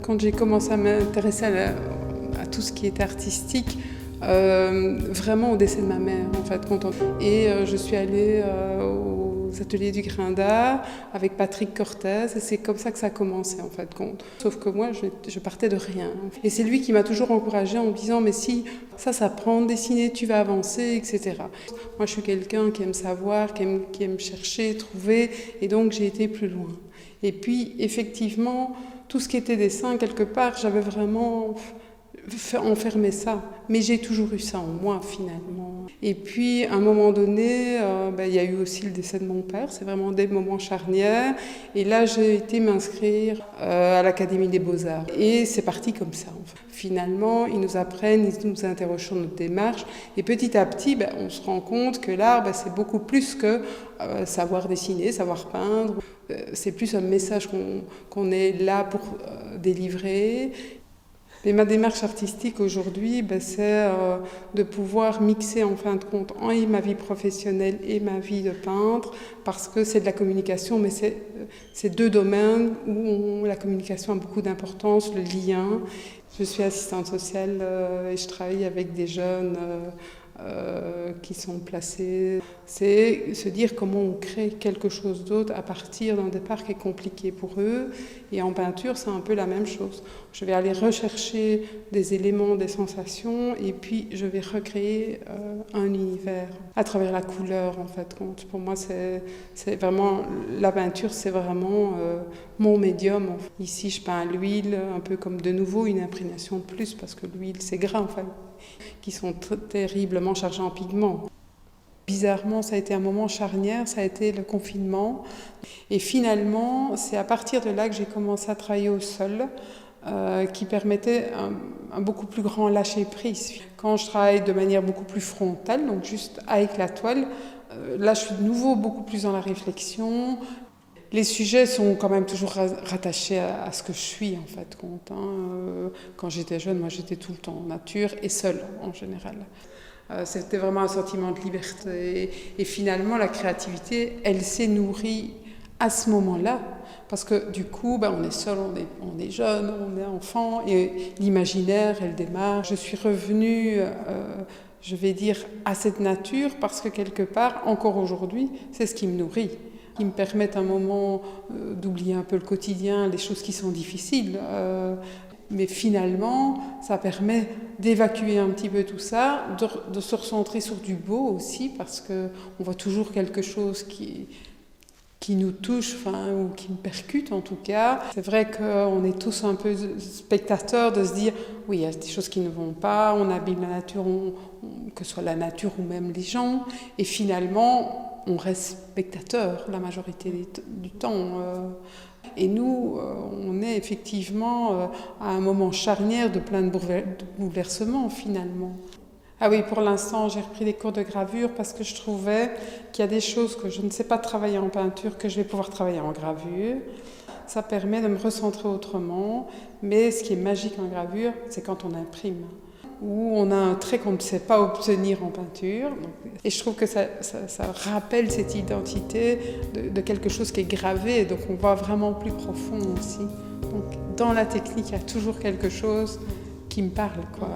Quand j'ai commencé à m'intéresser à tout ce qui était artistique, vraiment au décès de ma mère en fait. Et je suis allée aux ateliers du Grain d'Art avec Patrick Cortez et c'est comme ça que ça a commencé en fait. Sauf que moi je partais de rien. Et c'est lui qui m'a toujours encouragée en me disant mais si ça s'apprend, dessiner, tu vas avancer, etc. Moi je suis quelqu'un qui aime savoir, qui aime chercher, trouver et donc j'ai été plus loin. Et puis effectivement tout ce qui était dessin quelque part j'avais vraiment enfermer ça, mais j'ai toujours eu ça en moi finalement. Et puis à un moment donné, il y a eu aussi le décès de mon père, c'est vraiment des moments charnières, et là j'ai été m'inscrire à l'Académie des Beaux-Arts, et c'est parti comme ça. Finalement, ils nous apprennent, ils nous interrogent sur notre démarche, et petit à petit, on se rend compte que l'art, c'est beaucoup plus que savoir dessiner, savoir peindre, c'est plus un message qu'on est là pour délivrer. Mais ma démarche artistique aujourd'hui, c'est de pouvoir mixer en fin de compte ma vie professionnelle et ma vie de peintre, parce que c'est de la communication, mais c'est deux domaines où la communication a beaucoup d'importance, le lien. Je suis assistante sociale et je travaille avec des jeunes qui sont placés. C'est se dire comment on crée quelque chose d'autre à partir d'un départ qui est compliqué pour eux. Et en peinture, c'est un peu la même chose. Je vais aller rechercher des éléments, des sensations, et puis je vais recréer un univers à travers la couleur, en fait. Pour moi, c'est vraiment la peinture, c'est vraiment mon médium. Ici, je peins à l'huile, un peu comme de nouveau une imprégnation de plus, parce que l'huile, c'est gras, enfin, qui sont terriblement chargés en pigments. Bizarrement, ça a été un moment charnière, ça a été le confinement. Et finalement, c'est à partir de là que j'ai commencé à travailler au sol, qui permettait un beaucoup plus grand lâcher-prise. Quand je travaille de manière beaucoup plus frontale, donc juste avec la toile, là je suis de nouveau beaucoup plus dans la réflexion. Les sujets sont quand même toujours rattachés à ce que je suis, en fait. Quand j'étais jeune, moi j'étais tout le temps en nature et seule, en général. C'était vraiment un sentiment de liberté. Et finalement, la créativité, elle s'est nourrie à ce moment-là. Parce que du coup, on est seul, on est jeune, on est enfant, et l'imaginaire, elle démarre. Je suis revenue, je vais dire, à cette nature, parce que quelque part, encore aujourd'hui, c'est ce qui me nourrit. Qui me permettent un moment d'oublier un peu le quotidien, les choses qui sont difficiles. Mais finalement, ça permet d'évacuer un petit peu tout ça, de se recentrer sur du beau aussi, parce qu'on voit toujours quelque chose qui nous touche, ou qui me percute en tout cas. C'est vrai qu'on est tous un peu spectateurs de se dire oui, il y a des choses qui ne vont pas, on abîme la nature, que ce soit la nature ou même les gens, et finalement on reste spectateur la majorité du temps. Et nous, on est effectivement à un moment charnière de plein de bouleversements finalement. Ah oui, pour l'instant, j'ai repris des cours de gravure parce que je trouvais qu'il y a des choses que je ne sais pas travailler en peinture, que je vais pouvoir travailler en gravure. Ça permet de me recentrer autrement, mais ce qui est magique en gravure, c'est quand on imprime, où on a un trait qu'on ne sait pas obtenir en peinture. Et je trouve que ça rappelle cette identité de quelque chose qui est gravé, donc on voit vraiment plus profond aussi. Donc dans la technique, il y a toujours quelque chose qui me parle, quoi.